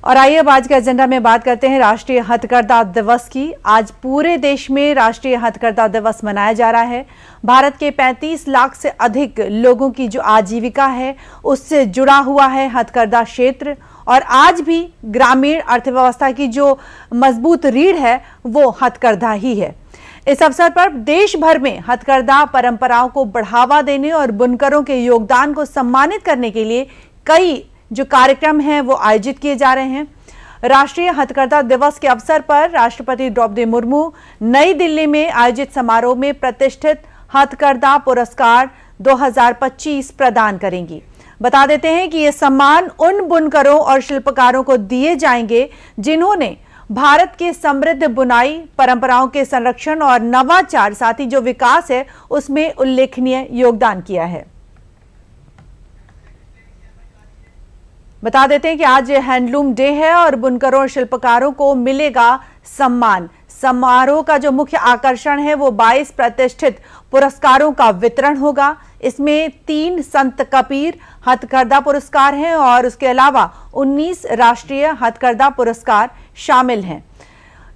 और आइए अब आज के एजेंडा में बात करते हैं राष्ट्रीय हथकरघा दिवस की। आज पूरे देश में राष्ट्रीय हथकरघा दिवस मनाया जा रहा है। भारत के 35 लाख से अधिक लोगों की जो आजीविका है उससे जुड़ा हुआ है हथकरघा क्षेत्र, और आज भी ग्रामीण अर्थव्यवस्था की जो मजबूत रीढ़ है वो हथकरघा ही है। इस अवसर पर देश भर में हथकरघा परंपराओं को बढ़ावा देने और बुनकरों के योगदान को सम्मानित करने के लिए कई जो कार्यक्रम हैं वो आयोजित किए जा रहे हैं। राष्ट्रीय हथकरघा दिवस के अवसर पर राष्ट्रपति द्रौपदी मुर्मू नई दिल्ली में आयोजित समारोह में प्रतिष्ठित हथकरघा पुरस्कार 2025 प्रदान करेंगी। बता देते हैं कि ये सम्मान उन बुनकरों और शिल्पकारों को दिए जाएंगे जिन्होंने भारत के समृद्ध बुनाई परंपराओं के संरक्षण और नवाचार साथ ही जो विकास है उसमें उल्लेखनीय योगदान किया है। बता देते हैं कि आज हैंडलूम डे है और बुनकरों और शिल्पकारों को मिलेगा सम्मान। समारोह का जो मुख्य आकर्षण है वो 22 प्रतिष्ठित पुरस्कारों का वितरण होगा। इसमें 3 संत कबीर हथकरघा पुरस्कार हैं और उसके अलावा 19 राष्ट्रीय हथकरघा पुरस्कार शामिल हैं।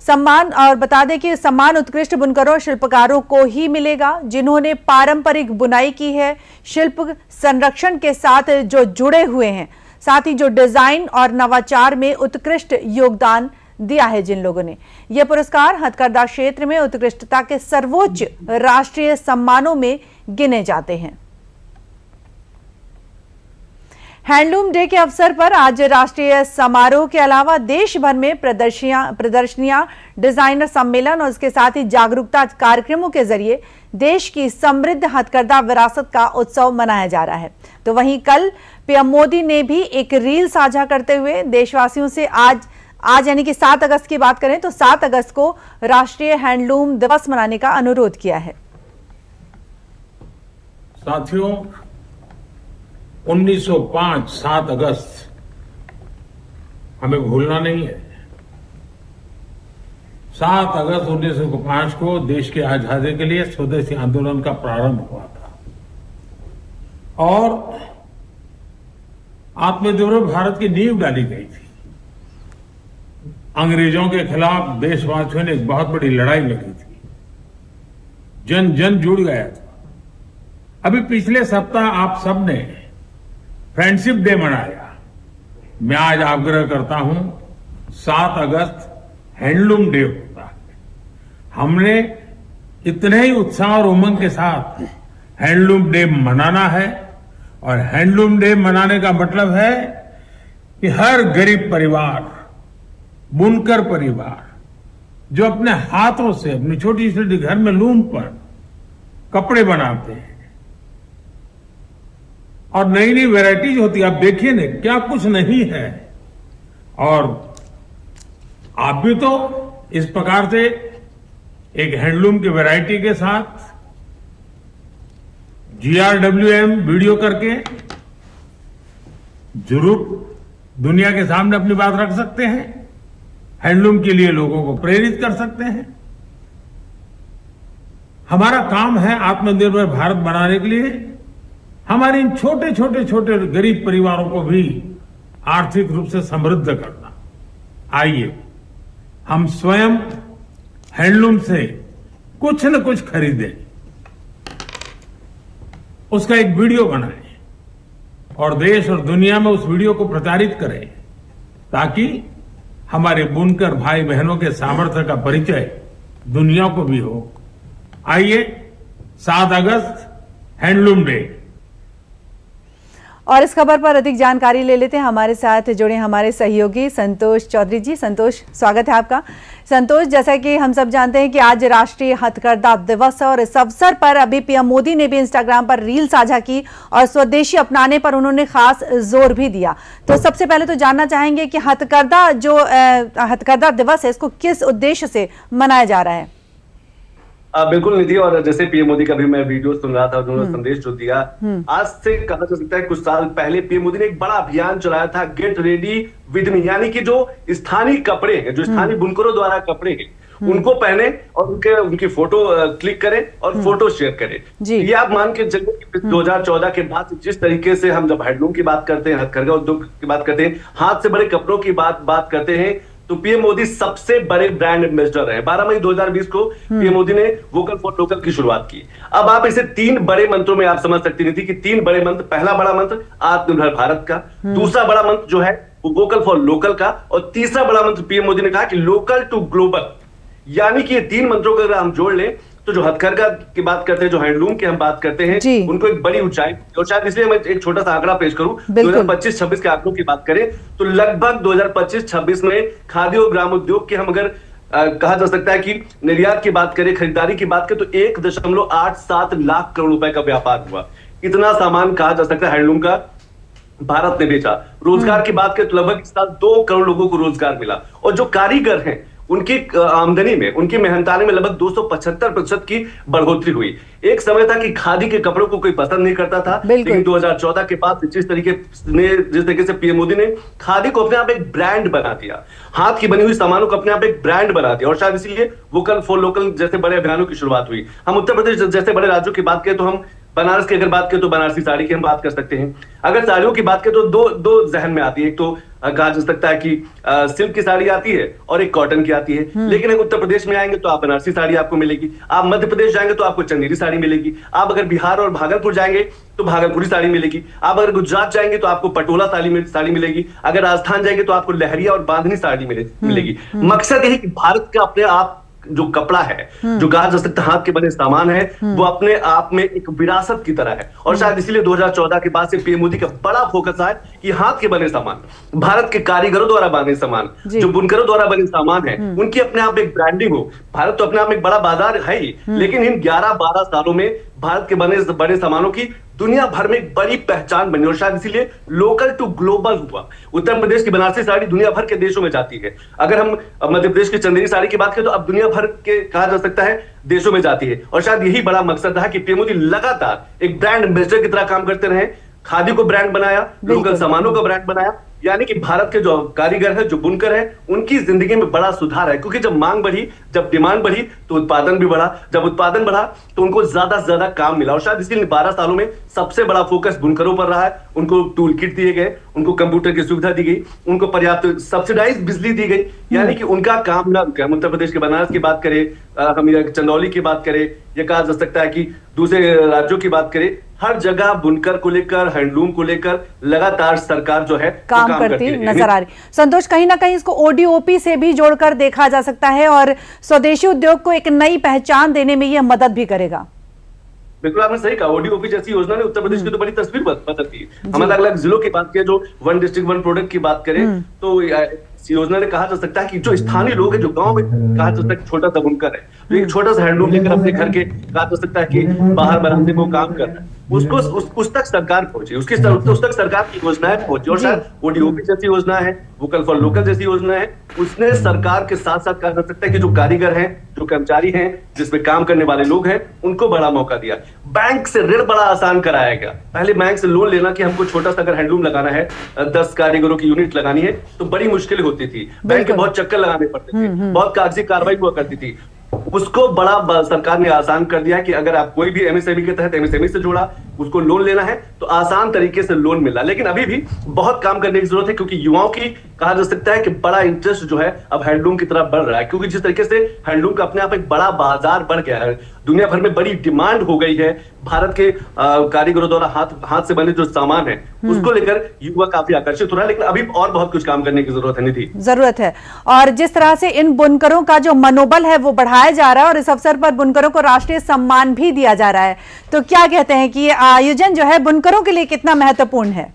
सम्मान, और बता दें कि सम्मान उत्कृष्ट बुनकरों और शिल्पकारों को ही मिलेगा जिन्होंने पारंपरिक बुनाई की है, शिल्प संरक्षण के साथ जो जुड़े हुए हैं, साथ ही जो डिजाइन और नवाचार में उत्कृष्ट योगदान दिया है जिन लोगों ने। यह पुरस्कार हथकरघा क्षेत्र में उत्कृष्टता के सर्वोच्च राष्ट्रीय सम्मानों में गिने जाते हैं। हैंडलूम डे के अवसर पर आज राष्ट्रीय समारोह के अलावा देश भर में प्रदर्शनियां, डिजाइनर सम्मेलन और उसके साथ ही जागरूकता कार्यक्रमों के जरिए देश की समृद्ध हथकरघा विरासत का उत्सव मनाया जा रहा है। तो वहीं कल पीएम मोदी ने भी एक रील साझा करते हुए देशवासियों से आज यानी कि 7 अगस्त की बात करें तो 7 अगस्त को राष्ट्रीय हैंडलूम दिवस मनाने का अनुरोध किया है। साथियों, 1905 7 अगस्त हमें भूलना नहीं है। 7 अगस्त 1905 को देश की आजादी के लिए स्वदेशी आंदोलन का प्रारंभ हुआ था और आत्मनिर्भर भारत की नींव डाली गई थी। अंग्रेजों के खिलाफ देशवासियों ने एक बहुत बड़ी लड़ाई लड़ी थी। जन जन जुड़ गया था। अभी पिछले सप्ताह आप सबने फ्रेंडशिप डे मनाया। मैं आज आग्रह करता हूं 7 अगस्त हैंडलूम डे होता है। हमने इतने ही उत्साह और उमंग के साथ हैंडलूम डे मनाना है और हैंडलूम डे मनाने का मतलब है कि हर गरीब परिवार, बुनकर परिवार जो अपने हाथों से अपनी छोटी छोटी घर में लूम पर कपड़े बनाते हैं और नई नई वैरायटीज होती है। आप देखिए ना क्या कुछ नहीं है। और आप भी तो इस प्रकार से एक हैंडलूम की वैरायटी के साथ GRWM वीडियो करके जरूर दुनिया के सामने अपनी बात रख सकते हैं। हैंडलूम के लिए लोगों को प्रेरित कर सकते हैं। हमारा काम है आत्मनिर्भर भारत बनाने के लिए हमारे इन छोटे छोटे छोटे गरीब परिवारों को भी आर्थिक रूप से समृद्ध करना। आइए हम स्वयं हैंडलूम से कुछ न कुछ खरीदें, उसका एक वीडियो बनाएं और देश और दुनिया में उस वीडियो को प्रचारित करें ताकि हमारे बुनकर भाई बहनों के सामर्थ्य का परिचय दुनिया को भी हो। आइए 7 अगस्त हैंडलूम डे। और इस खबर पर अधिक जानकारी ले लेते हैं। हमारे साथ जुड़े हमारे सहयोगी संतोष चौधरी जी। संतोष, स्वागत है आपका। संतोष, जैसा कि हम सब जानते हैं कि आज राष्ट्रीय हथकरघा दिवस है और इस अवसर पर अभी पीएम मोदी ने भी इंस्टाग्राम पर रील साझा की और स्वदेशी अपनाने पर उन्होंने खास जोर भी दिया। तो सबसे पहले तो जानना चाहेंगे कि हथकरघा दिवस है इसको किस उद्देश्य से मनाया जा रहा है? बिल्कुल निधि, और जैसे पीएम मोदी का भी मैं वीडियो सुन रहा था, उन्होंने संदेश जो दिया, आज से कहा जा सकता है कुछ साल पहले पीएम मोदी ने एक बड़ा अभियान चलाया था, गेट रेडी विद मी, यानी कि जो स्थानीय कपड़े हैं, जो स्थानीय बुनकरों द्वारा कपड़े हैं उनको पहने और उनकी फोटो क्लिक करें और फोटो शेयर करें। ये आप मान के चलिए कि 2014 के बाद जिस तरीके से हम जब हैंडलूम की बात करते हैं, हथकरघा उद्योग की बात करते हैं, हाथ से बड़े कपड़ों की बात करते हैं, तो पीएम मोदी सबसे बड़े ब्रांड एम्बेसडर रहे। 12 मई 2020 को पीएम मोदी ने वोकल फॉर लोकल की शुरुआत की। अब आप इसे 3 बड़े मंत्रों में आप समझ सकती नहीं थी कि 3 बड़े मंत्र। पहला बड़ा मंत्र आत्मनिर्भर भारत का, दूसरा बड़ा मंत्र जो है वो वोकल फॉर लोकल का, और तीसरा बड़ा मंत्र पीएम मोदी ने कहा कि लोकल टू ग्लोबल। यानी कि ये 3 मंत्रों को अगर हम जोड़ लें तो जो हथकरघा की बात करते हैं, जो हैंडलूम की हम बात करते हैं, उनको एक बड़ी ऊंचाई। और शायद इसलिए मैं एक छोटा सा आंकड़ा पेश करूं, 2025-26 के आंकड़ों की बात करें तो लगभग 2025-26 में खादी और ग्रामोद्योग के हम अगर कहा जा सकता है कि निर्यात की बात करें, खरीदारी की बात करें, तो 1.87 लाख करोड़ रुपए का व्यापार हुआ। इतना सामान कहा जा सकता है हैंडलूम का भारत ने बेचा। रोजगार की बात करें तो लगभग इस साल 2 करोड़ लोगों को रोजगार मिला, और जो कारीगर हैं उनकी आमदनी में, उनकी मेहनताने में लगभग 275% की बढ़ोतरी हुई। एक समय था कि खादी के कपड़ों को कोई पसंद नहीं करता था, लेकिन 2014 के बाद जिस तरीके से पीएम मोदी ने खादी को अपने आप एक ब्रांड बना दिया, हाथ की बनी हुई सामानों को अपने आप एक ब्रांड बना दिया, और शायद इसीलिए वोकल फॉर लोकल जैसे बड़े अभियानों की शुरुआत हुई। हम उत्तर प्रदेश जैसे बड़े राज्यों की बात करें तो हम बनारस की अगर बात करें तो बनारसी साड़ी की हम बात कर सकते हैं। अगर साड़ियों की बात करें तो दो जहन में आती है, एक तो कहा जा सकता है कि सिल्क की साड़ी आती है और एक कॉटन की आती है। लेकिन अगर उत्तर प्रदेश में आएंगे तो आप बनारसी साड़ी आपको मिलेगी, आप मध्य प्रदेश जाएंगे तो आपको चंदेरी साड़ी मिलेगी, आप अगर बिहार और भागलपुर जाएंगे तो भागलपुरी साड़ी मिलेगी, आप अगर गुजरात जाएंगे तो आपको पटोला साड़ी मिलेगी, अगर राजस्थान जाएंगे तो आपको लहरिया और बांधनी साड़ी मिलेगी। मकसद यही कि भारत का अपने आप जो कपड़ा है, जो कहा जा सकता है हाथ के बने सामान है, वो अपने आप में एक विरासत की तरह है। और शायद इसीलिए 2014 के बाद से पीएम मोदी का बड़ा फोकस है कि हाथ के बने सामान, भारत के कारीगरों द्वारा बने सामान, जो बुनकरों द्वारा बने सामान है, उनकी अपने आप एक ब्रांडिंग हो। भारत तो अपने आप में एक बड़ा बाजार है ही, लेकिन इन 11-12 सालों में भारत के बड़े सामानों की दुनिया भर में एक बड़ी पहचान बनी, और शायद इसीलिए लोकल टू ग्लोबल हुआ। उत्तर प्रदेश की बनारसी साड़ी दुनिया भर के देशों में जाती है। अगर हम मध्य प्रदेश की चंदेरी साड़ी की बात करें तो अब दुनिया भर के कहा जा सकता है देशों में जाती है। और शायद यही बड़ा मकसद था कि पीएम मोदी लगातार एक ब्रांड एम्बेसडर की तरह काम करते रहे। खादी को ब्रांड बनाया, लोकल सामानों का ब्रांड बनाया, यानी कि भारत के जो कारीगर है, जो बुनकर है, उनकी जिंदगी में बड़ा सुधार है। क्योंकि जब मांग बढ़ी, जब डिमांड बढ़ी तो उत्पादन भी बढ़ा, जब उत्पादन बढ़ा तो उनको ज्यादा से ज्यादा काम मिला। और शायद इसलिए 12 सालों में सबसे बड़ा फोकस बुनकरों पर रहा है। उनको टूल किट दिए गए, उनको कंप्यूटर की सुविधा दी गई, उनको पर्याप्त सब्सिडाइज बिजली दी गई, यानी कि उनका काम ना रुके। हम उत्तर प्रदेश के बनारस की बात करें, हम चंदौली की बात करें, या कहा जा सकता है कि दूसरे राज्यों की बात करें, हर जगह बुनकर को लेकर, हैंडलूम को लेकर लगातार सरकार जो है काम करती नजर आ रही। संतोष, कहीं ना कहीं इसको ओडीओपी से भी जोड़कर देखा जा सकता है और स्वदेशी उद्योग को एक नई पहचान देने में यह मदद भी करेगा। बिल्कुल आपने सही कहा, ओडीओपी जैसी योजना ने उत्तर प्रदेश की तो बड़ी तस्वीर बदल दी। हम अलग अलग जिलों की बात करें, जो 1 डिस्ट्रिक्ट 1 प्रोडक्ट की बात करें, तो इस योजना ने कहा जा सकता है कि जो स्थानीय लोग हैं, जो गांव में कहा जा सकता है छोटा सा बुनकर है, तो एक छोटा सा हैंडलूम लेकर अपने घर के कहा जा सकता है कि बाहर बरामदे में काम कर रहा है, उसको उस तक सरकार पहुंचे, उस तक सरकार की योजनाएं पहुंचे। और शायद ओडीओपी जैसी योजना है, वोकल फॉर लोकल जैसी योजना है, उसने सरकार के साथ साथ कहा जा सकता है कि जो कारीगर हैं, जो कर्मचारी हैं, जिसमें काम करने वाले लोग हैं, उनको बड़ा मौका दिया। बैंक से ऋण बड़ा आसान कराया गया। पहले बैंक से लोन लेना कि हमको छोटा सा अगर हैंडलूम लगाना है, 10 कारीगरों की यूनिट लगानी है, तो बड़ी मुश्किल होती थी। बैंक के बहुत चक्कर लगाने पड़ते थे, बहुत कागजी कार्रवाई हुआ करती थी। उसको बड़ा सरकार ने आसान कर दिया कि अगर आप कोई भी एमएसएमई के तहत एमएसएमई से जुड़ा, उसको लोन लेना है तो आसान तरीके से लोन मिला। लेकिन अभी भी बहुत काम करने की जरूरत है, क्योंकि युवाओं की कहा जा सकता है कि बड़ा इंटरेस्ट जो है अब हैंडलूम की तरफ बढ़ रहा है। क्योंकि जिस तरीके से हैंडलूम का अपने आप एक बड़ा बाजार बढ़ गया है, दुनिया भर में बड़ी डिमांड हो गई है। भारत के कारीगरों द्वारा हाथ से बने जो सामान है, उसको लेकर युवा काफी आकर्षित हो रहा है। लेकिन अभी और बहुत कुछ काम करने की जरूरत है निधि, जरूरत है। और जिस तरह से इन बुनकरों का जो मनोबल है वो बढ़ाया जा रहा है, और इस अवसर पर बुनकरों को राष्ट्रीय सम्मान भी दिया जा रहा है, तो क्या कहते हैं कि ये आयोजन जो है बुनकरों के लिए कितना महत्वपूर्ण है?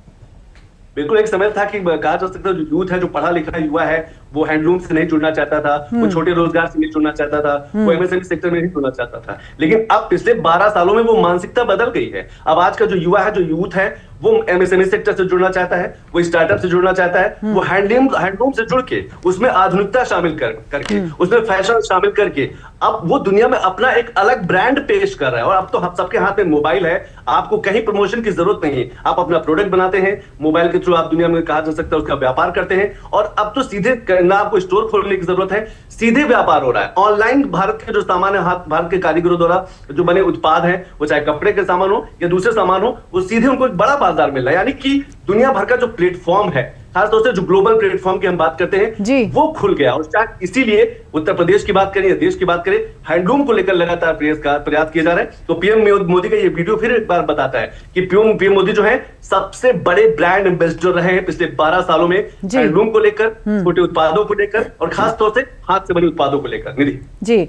बिल्कुल, एक समय था कि कहा जा सकता है जो यूथ है, जो पढ़ा लिखा युवा है, वो हैंडलूम से नहीं जुड़ना चाहता था, वो छोटे रोजगार से नहीं जुड़ना चाहता था, वो एमएसएमई सेक्टर में नहीं जुड़ना चाहता था। लेकिन अब पिछले 12 सालों में वो मानसिकता बदल गई है। अब आज का जो युवा है, जो यूथ है, वो एमएसएमई सेक्टर से जुड़ना चाहता है, वो स्टार्टअप से जुड़ना चाहता है, वो हैंडलूम से जुड़ के उसमें आधुनिकता शामिल करके उसमें फैशन शामिल करके अब वो दुनिया में अपना एक अलग ब्रांड पेश कर रहा है। और अब तो हम सबके हाथ में मोबाइल है, आपको कहीं प्रमोशन की जरूरत नहीं है, आप अपना प्रोडक्ट बनाते हैं मोबाइल के थ्रू, आप दुनिया में कहा जा सकता है उसका व्यापार करते हैं। और अब तो सीधे ना आपको स्टोर खोलने की जरूरत है, सीधे व्यापार हो रहा है ऑनलाइन। भारत के जो सामान है, भारत के कारीगरों द्वारा जो बने उत्पाद हैं, वो चाहे कपड़े के सामान हो या दूसरे सामान हो, वो सीधे उनको एक बड़ा बाजार मिल रहा है। यानी कि दुनिया भर का जो प्लेटफॉर्म है, खासतौर से जो ग्लोबल प्लेटफॉर्म की हम बात करते हैं, वो खुल गया। और शायद इसीलिए उत्तर प्रदेश की बात करें या देश की बात करें, हैंडलूम को लेकर लगातार प्रयास किए जा रहे हैं। तो पीएम मोदी का ये वीडियो फिर एक बार बताता है कि पीएम मोदी जो है सबसे बड़े ब्रांड एम्बेसडर रहे हैं पिछले 12 सालों में, हैंडलूम को लेकर, छोटे उत्पादों को लेकर और खासतौर से हाथ से बने उत्पादों को लेकर। निधि जी,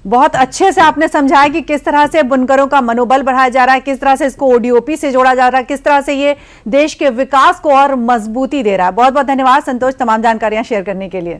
बहुत अच्छे से आपने समझाया कि किस तरह से बुनकरों का मनोबल बढ़ाया जा रहा है, किस तरह से इसको ओडीओपी से जोड़ा जा रहा है, किस तरह से ये देश के विकास को और मजबूती दे रहा है। बहुत बहुत धन्यवाद संतोष, तमाम जानकारियां शेयर करने के लिए।